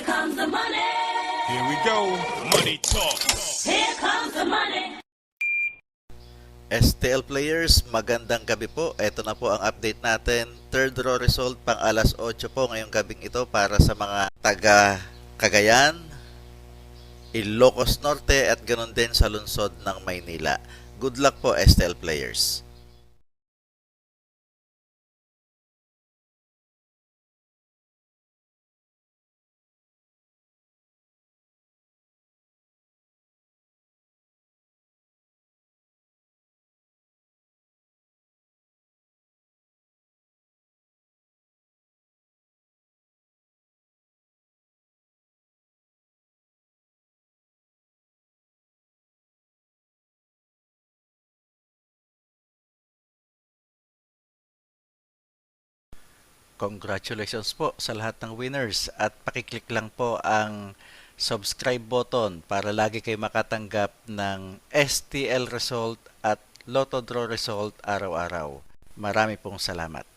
Here comes the money. Here we go. Money talk. Here comes the money. STL players, magandang gabi po. Ito na po ang update natin. Third row result pang alas 8 po ngayong gabing ito para sa mga taga Cagayan, Ilocos Norte at ganoon din sa lungsod ng Maynila. Good luck po STL players. Congratulations po sa lahat ng winners at pakiclick lang po ang subscribe button para lagi kayo makatanggap ng STL result at Lotto Draw result araw-araw. Marami pong salamat.